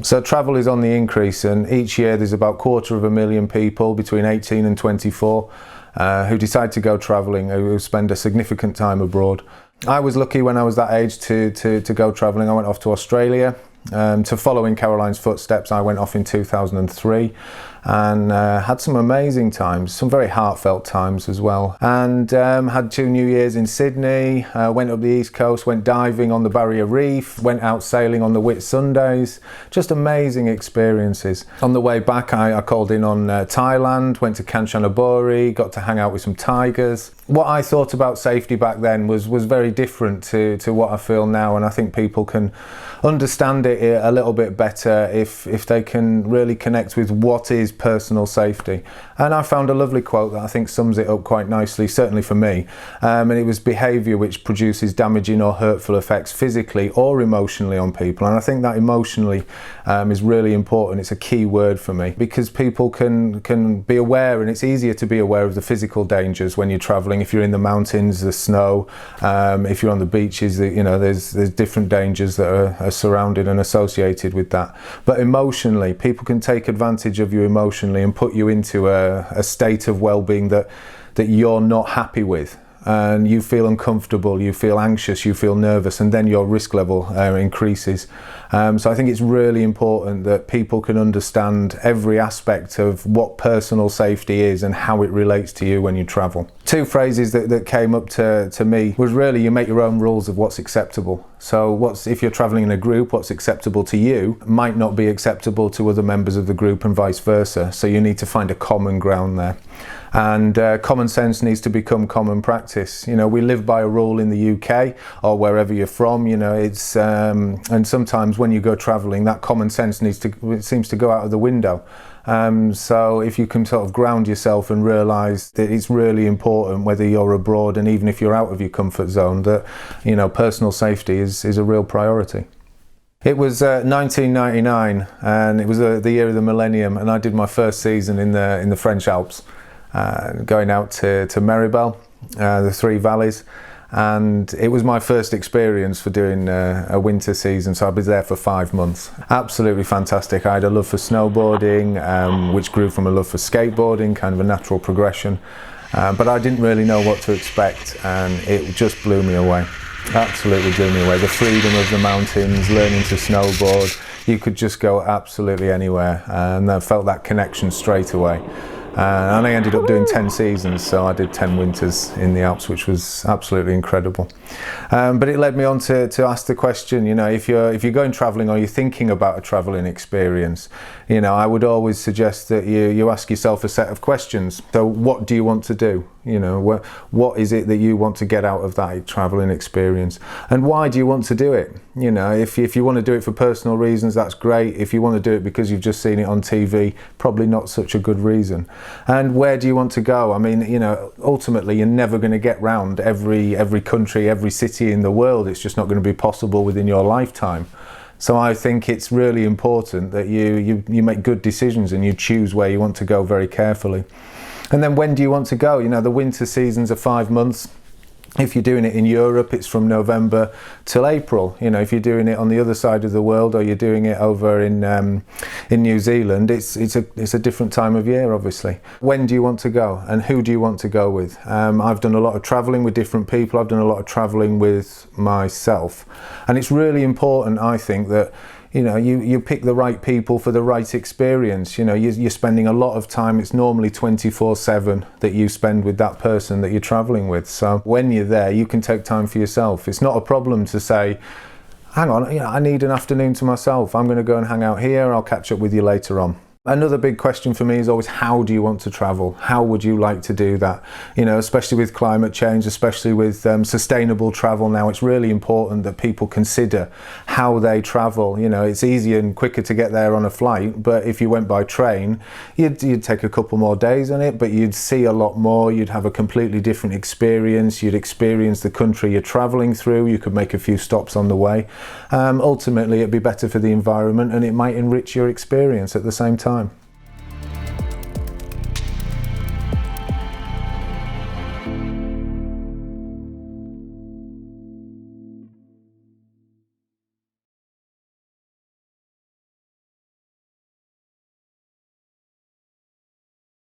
So travel is on the increase, and each year there's about 250,000 people between 18 and 24 who decide to go travelling, who spend a significant time abroad. I was lucky when I was that age to go travelling. I went off to Australia. To follow in Caroline's footsteps, I went off in 2003 and had some amazing times, some very heartfelt times as well. And had 2 New Years in Sydney, went up the East Coast, went diving on the Barrier Reef, went out sailing on the Whitsundays. Just amazing experiences. On the way back, I called in on Thailand, went to Kanchanaburi, got to hang out with some tigers. What I thought about safety back then was very different to what I feel now, and I think people can understand it a little bit better if they can really connect with what is personal safety. And I found a lovely quote that I think sums it up quite nicely, certainly for me, and it was behaviour which produces damaging or hurtful effects physically or emotionally on people. And I think that emotionally is really important. It's a key word for me, because people can be aware, and it's easier to be aware of the physical dangers when you're travelling. If you're in the mountains, the snow, if you're on the beaches, there's different dangers that are surrounded and associated with that. But emotionally, people can take advantage of you emotionally and put you into a state of well-being that you're not happy with, and you feel uncomfortable, you feel anxious, you feel nervous, and then your risk level increases. So I think it's really important that people can understand every aspect of what personal safety is and how it relates to you when you travel. 2 phrases that came up to me was really, you make your own rules of what's acceptable. So if you're traveling in a group, what's acceptable to you might not be acceptable to other members of the group, and vice versa. So you need to find a common ground there. And common sense needs to become common practice. We live by a rule in the UK or wherever you're from. It's and sometimes when you go travelling, that common sense seems to go out of the window. So if you can sort of ground yourself and realise that it's really important, whether you're abroad and even if you're out of your comfort zone, that personal safety is a real priority. It was 1999, and it was the year of the millennium, and I did my first season in the French Alps. Going out to Meribel, the 3 valleys, and it was my first experience for doing a winter season, so I was there for 5 months. Absolutely fantastic. I had a love for snowboarding, which grew from a love for skateboarding, kind of a natural progression, but I didn't really know what to expect, and it just blew me away. Absolutely blew me away. The freedom of the mountains, learning to snowboard, you could just go absolutely anywhere, and I felt that connection straight away. And I ended up doing 10 seasons, so I did 10 winters in the Alps, which was absolutely incredible. But it led me on to ask the question, if you're going travelling or you're thinking about a travelling experience, I would always suggest that you ask yourself a set of questions. So what do you want to do? What is it that you want to get out of that travelling experience, and why do you want to do it? If you want to do it for personal reasons, that's great. If you want to do it because you've just seen it on TV, probably not such a good reason. And where do you want to go? I mean, ultimately you're never going to get round every country, every city in the world. It's just not going to be possible within your lifetime. So I think it's really important that you make good decisions and you choose where you want to go very carefully. And then when do you want to go? The winter seasons are 5 months. If you're doing it in Europe, it's from November till April. If you're doing it on the other side of the world, or you're doing it over in New Zealand, it's a different time of year, obviously. When do you want to go, and who do you want to go with? I've done a lot of travelling with different people. I've done a lot of travelling with myself, and it's really important, I think, that you pick the right people for the right experience. You're spending a lot of time. It's normally 24/7 that you spend with that person that you're traveling with. So when you're there, you can take time for yourself. It's not a problem to say, hang on, I need an afternoon to myself. I'm going to go and hang out here. I'll catch up with you later on. Another big question for me is always, how do you want to travel? How would you like to do that? Especially with climate change, especially with sustainable travel now, it's really important that people consider how they travel. It's easier and quicker to get there on a flight, but if you went by train, you'd take a couple more days on it, but you'd see a lot more. You'd have a completely different experience. You'd experience the country you're traveling through. You could make a few stops on the way. Ultimately, it'd be better for the environment, and it might enrich your experience at the same time.